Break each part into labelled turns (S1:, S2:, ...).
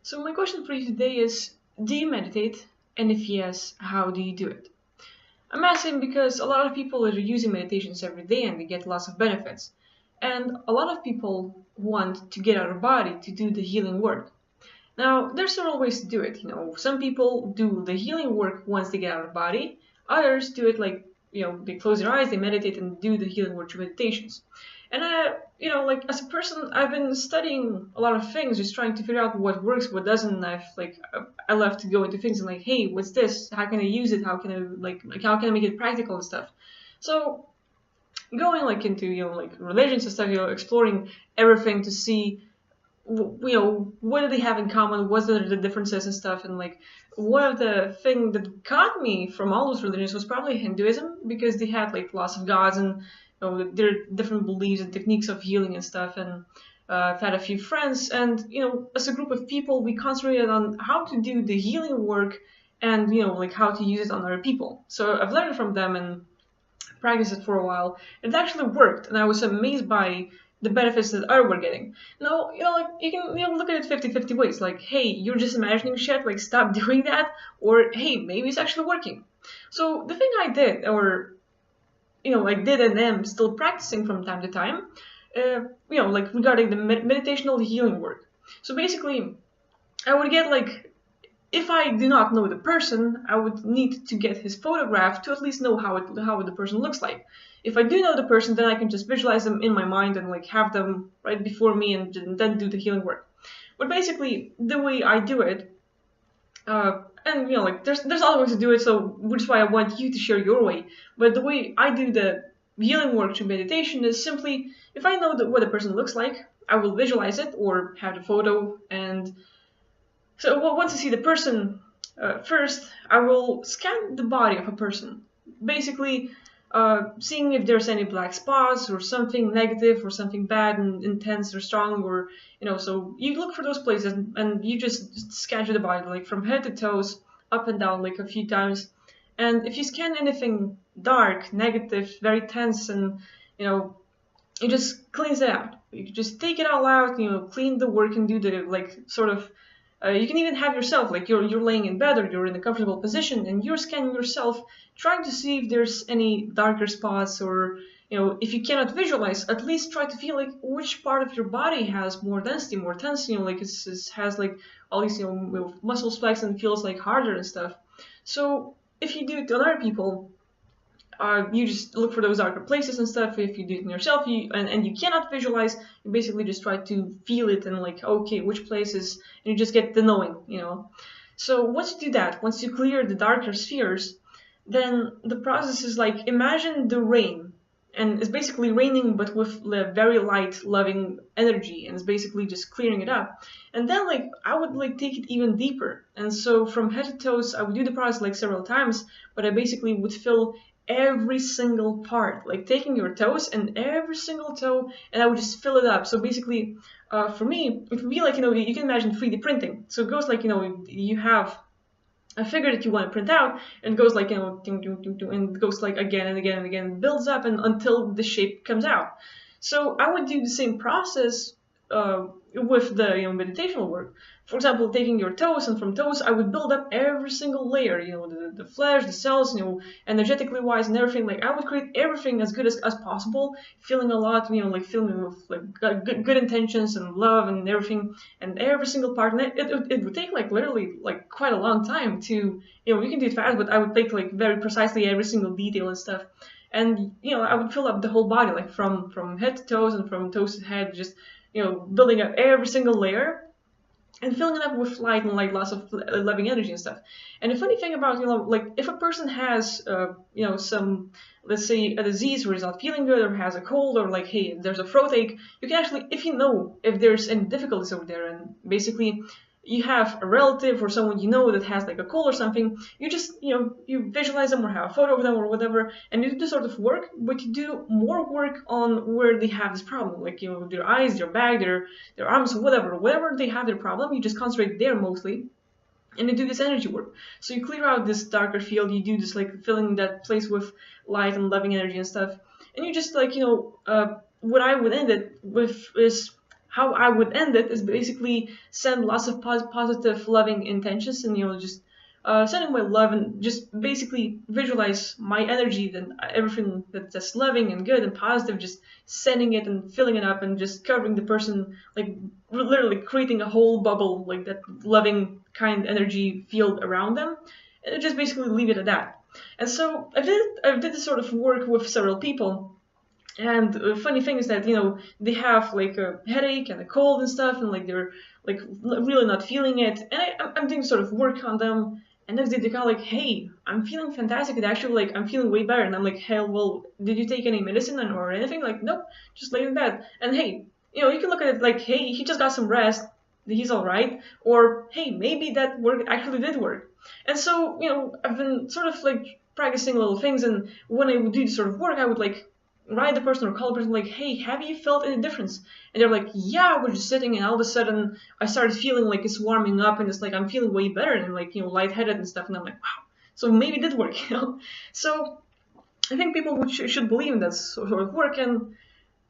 S1: So my question for you today is, do you meditate? And if yes, how do you do it? I'm asking because a lot of people are using meditations every day and they get lots of benefits. And a lot of people want to get out of body to do the healing work. Now, there's several ways to do it. Some people do the healing work once they get out of body. Others do it like, they close their eyes, they meditate and do the healing work through meditations. And like as a person, I've been studying a lot of things, just trying to figure out what works, what doesn't. And I love to go into things and like, hey, what's this? How can I use it? How can I how can I make it practical and stuff? So going like into like religions and stuff, exploring everything to see what do they have in common, what are the differences and stuff. And like one of the thing that got me from all those religions was probably Hinduism, because they had like lots of gods and their different beliefs and techniques of healing and stuff. And I've had a few friends, and as a group of people, we concentrated on how to do the healing work and like how to use it on other people. So I've learned from them and practiced it for a while. It actually worked, and I was amazed by the benefits that I were getting. Now, like you can look at it 50-50 ways. Like, hey, you're just imagining shit, like stop doing that. Or, hey, maybe it's actually working. So the thing I did, or like did and am still practicing from time to time, like regarding the meditational healing work. So basically, I would get like, if I do not know the person, I would need to get his photograph to at least know how the person looks like. If I do know the person, then I can just visualize them in my mind and like have them right before me and then do the healing work. But basically, the way I do it, and like there's other ways to do it, so which is why I want you to share your way. But the way I do the healing work through meditation is simply, if I know what a person looks like, I will visualize it or have the photo. And so once I see the person, first I will scan the body of a person, basically seeing if there's any black spots or something negative or something bad and intense or strong, or so you look for those places and you just scan the body like from head to toes, up and down like a few times. And if you scan anything dark, negative, very tense, and it just cleans it out. You just take it all out, clean the work and do the like sort of. You can even have yourself, like you're laying in bed or you're in a comfortable position and you're scanning yourself, trying to see if there's any darker spots, or if you cannot visualize, at least try to feel like which part of your body has more density, more tense, like it has like all these muscles flex and feels like harder and stuff. So if you do it to other people, you just look for those darker places and stuff. If you do it in yourself, and you cannot visualize, you basically just try to feel it and like, okay, which places, and you just get the knowing, So once you do that, once you clear the darker spheres, then the process is like, imagine the rain, and it's basically raining but with very light, loving energy, and it's basically just clearing it up. And then like I would like take it even deeper, and so from head to toes, I would do the process like several times, but I basically would fill every single part, like taking your toes and every single toe, and I would just fill it up. So basically, for me, it would be like, you can imagine 3D printing. So it goes like, you have a figure that you want to print out, and it goes like, and it goes like again and again and again, builds up and until the shape comes out. So I would do the same process with the meditational work. For example, taking your toes, and from toes I would build up every single layer, the flesh, the cells, energetically wise and everything. Like I would create everything as good as possible, feeling a lot, like feeling with like good intentions and love and everything, and every single part. And it would take like literally like quite a long time to, you can do it fast, but I would take like very precisely every single detail and stuff. And I would fill up the whole body, like from head to toes and from toes to head, just building up every single layer and filling it up with light and like lots of loving energy and stuff. And the funny thing about like if a person has some, let's say, a disease where he's not feeling good or has a cold, or like, hey, there's a throat ache, you can actually, if there's any difficulties over there, and basically you have a relative or someone that has like a cold or something, you just you visualize them or have a photo of them or whatever, and you do this sort of work, but you do more work on where they have this problem, like their eyes, their back, their arms, whatever they have their problem, you just concentrate there mostly, and you do this energy work. So you clear out this darker field, you do this like filling that place with light and loving energy and stuff, and you just like what I would end it with is how I would end it is basically send lots of positive, loving intentions, and just sending my love, and just basically visualize my energy, then everything that's loving and good and positive, just sending it and filling it up and just covering the person, like literally creating a whole bubble, like that loving, kind energy field around them, and just basically leave it at that. And so I did this sort of work with several people. And the funny thing is that they have like a headache and a cold and stuff, and like they're like really not feeling it. And I'm doing sort of work on them, and next day they're kind of like, "Hey, I'm feeling fantastic. It actually like I'm feeling way better." And I'm like, "Hell, well, did you take any medicine or anything?" Like, nope, just lay in bed. And hey, you can look at it like, "Hey, he just got some rest. He's all right." Or, "Hey, maybe that work actually did work." And so I've been sort of like practicing little things, and when I would do this sort of work, I would like write the person or call the person like, "Hey, have you felt any difference?" And they're like, "Yeah, we're just sitting," and all of a sudden I started feeling like it's warming up, and it's like I'm feeling way better, and like lightheaded and stuff. And I'm like, wow, so maybe it did work. So I think people should believe in that sort of work. And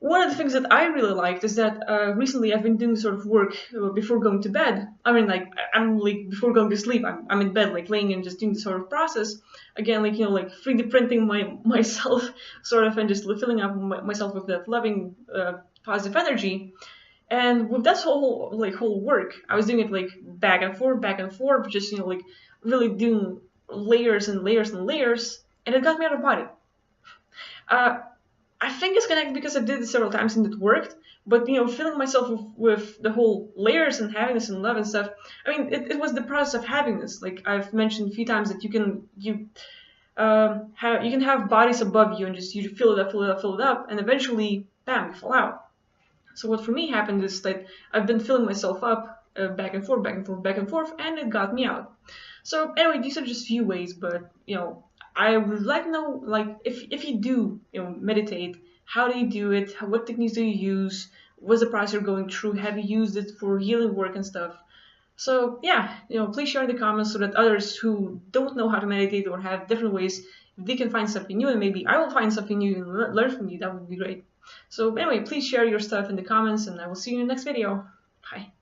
S1: one of the things that I really liked is that recently I've been doing sort of work before going to bed. I mean, like I'm like before going to sleep, I'm in bed, like laying and just doing the sort of process again, like like 3D printing myself, sort of, and just filling up myself with that loving, positive energy. And with that whole work, I was doing it like back and forth, just like really doing layers and layers and layers, and it got me out of body. I think it's connected because I did it several times and it worked. But filling myself with the whole layers and happiness and love and stuff. I mean, it was the process of having this. Like I've mentioned a few times that you can have bodies above you, and just you fill it up, fill it up, fill it up, and eventually, bam, you fall out. So what for me happened is that I've been filling myself up back and forth, back and forth, back and forth, and it got me out. So anyway, these are just few ways, but I would like to know, like, if you do, meditate, how do you do it? What techniques do you use? What's the process you're going through? Have you used it for healing work and stuff? So yeah, please share in the comments so that others who don't know how to meditate or have different ways, they can find something new, and maybe I will find something new and learn from you. That would be great. So anyway, please share your stuff in the comments, and I will see you in the next video. Bye.